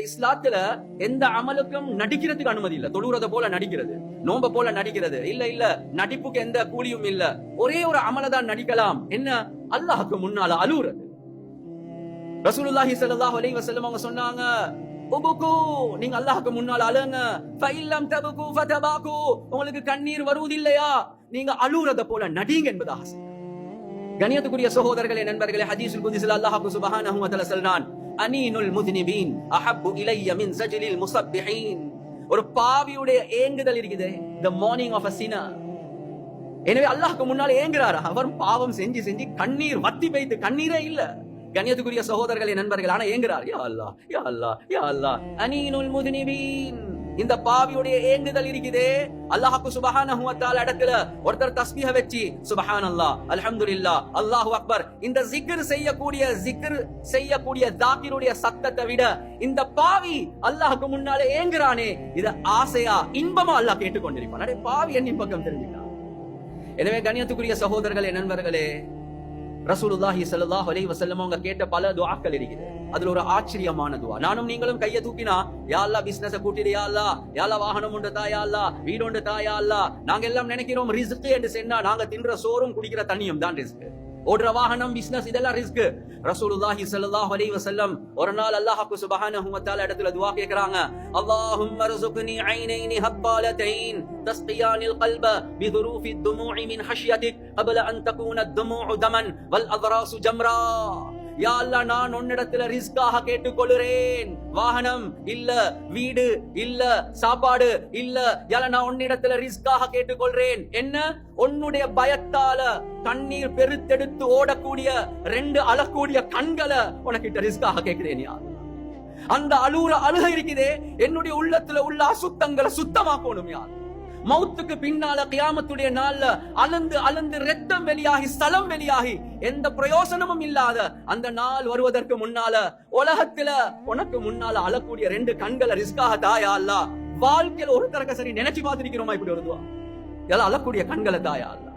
இஸ்லாத்துல எந்த அமலுக்கும் நடிக்கிறதுக்கு அனுமதி இல்ல. தொழுறத போல நடிக்கிறது, நோம்ப போல நடிக்கிறது இல்ல. நடிப்புக்கு எந்த கூலியும் இல்ல. ஒரே ஒரு அமலதான் நடிக்கலாம். என்ன? அல்லாஹ்க்கு முன்னால அழுறது. ரசூலுல்லாஹி ஸல்லல்லாஹு அலைஹி வஸல்லம் அவங்க சொன்னாங்க, உபுகு, நீங்க அல்லாஹ்க்கு முன்னால அழுங்க. ஃபைல்லம் தபகு ஃபதபாகு, உங்களுக்கு கண்ணீர் வருவதில்லையா, நீங்க அழுறத போல நடிங்க என்பதாக. கண்ணியத்துக்குரிய சகோதரர்களே, நண்பர்களே, ஹதீஸுல் குத்ஸில் அல்லாஹ் சுப்ஹானஹு வ தஆலா சொல்றான், அனீனுல் முத்னிபீன் அஹப்பு இலைய மின் ஸஜ்லில் முஸப்பிஹீன். ஒரு பாவியுடைய ஏங்குதல் இருக்குது, the mourning of a sinner. எனவே அல்லாஹ்க்கு முன்னால ஏங்குறார். அவர் பாவம் செஞ்சு செஞ்சு கண்ணீர் வத்தி பெய்து கண்ணீரே இல்ல. கண்ணியத்துக்குரிய சகோதரர்களே, நண்பர்கள், ஆனா ஏங்குறார். யா அல்லாஹ், யா அல்லாஹ், யா அல்லாஹ். அனீனுல் முத்னிபீன், இந்த பாவியுடைய ஏங்குதல் இருக்குதே, அல்லாஹ் சுப்ஹானஹு வ தஆலா இடத்துல ஒருத்தர் தஸ்பீஹ வெச்சி சுப்ஹானல்லாஹ், அல்ஹம்துலில்லாஹ், அல்லாஹு அக்பர், இந்த zikr செய்யக்கூடிய தாக்கிருடைய சத்தத்தை விட இந்த பாவி அல்லாஹ்க்கு முன்னாலே ஏங்குறானே, இத ஆசையா இன்பமா அல்லாஹ் கேட்டுக்கொண்டிருப்பான். அடே பாவி, என் பக்கம் திரும்பிட்டான். எனவே கண்ணியத்துக்குரிய சகோதரர்களே, நண்பர்களே, ரசூலுல்லாஹி ஸல்லல்லாஹு அலைஹி வஸல்லம் அவங்க கேட்ட பல துஆக்கள் இருக்குது. அதுல ஒரு ஆச்சரியமான துஆ. நானும் நீங்களும் கைய தூக்கினா, யா அல்லாஹ் பிசினஸ கூட்டிடு, யா அல்லாஹ், யா அல்லாஹ் வாகனம் உண்டு தா, யா அல்லாஹ் வீடு உண்டு தா, யா அல்லாஹ். நாங்க எல்லாம் நினைக்கிறோம் ரிஸ்க் என்று சொன்னா நாங்க தின்ற சோறும் குடிக்கிற தண்ணியும் தான் ரிஸ்க். ஓடுற வாகனம், பிசினஸ், இதெல்லாம் ரிஸ்க். ரசூலுல்லாஹி ஸல்லல்லாஹு அலைஹி வஸல்லம் ஒரு நாள் அல்லாஹ் சுப்ஹானஹு வ தஆலா இடத்துல துஆ கேக்குறாங்க, அல்லாஹும்ம ர்ஸுக்னி ஐனைனி ஹப்பாலத்தைன் தஸ்கியானில் கல்ப பிதுரூஃபி துமூஇ மின் ஹஷ்யதிக் قبل ان تكون الدموع دما والاضراس جمرا. யா அல்லாஹ், நான் உன்னிடத்துல ரிஸ்காக கேட்டுக்கொள்கிறேன். வாகனம் இல்ல, வீடு இல்ல, சாப்பாடு இல்ல, யா அல்லாஹ், நான் உன்னிடத்துல ரிஸ்காக கேட்டுக்கொள்கிறேன். என்ன? உன்னுடைய பயத்தால கண்ணீர் பெருத்தெடுத்து ஓடக்கூடிய ரெண்டு அழக்கூடிய கண்களை உனக்கிட்ட ரிஸ்காக கேட்கிறேன். யா அல்லாஹ், அந்த அழுகை இருக்குதே, என்னுடைய உள்ளத்துல உள்ள அசுத்தங்களை சுத்தமாக்கணும். யா அல்லாஹ், மௌத்துக்கு பின்னால கியாமத்துடைய நாள்ல அளந்து ரத்தம் வெளியாகி ஸ்தலம் வெளியாகி எந்த பிரயோசனமும் இல்லாத அந்த நாள் வருவதற்கு முன்னால உலகத்துல உனக்கு முன்னால அழக்கூடிய ரெண்டு கண்களை ரிஸ்காக தாயா அல்லாஹ். வாழ்க்கையில ஒரு தரக்க சரி நினைச்சு பார்த்திருக்கிறோமா இப்படி வருதுவா? எல்லாம் அழக்கூடிய கண்களை தாயா அல்லாஹ்.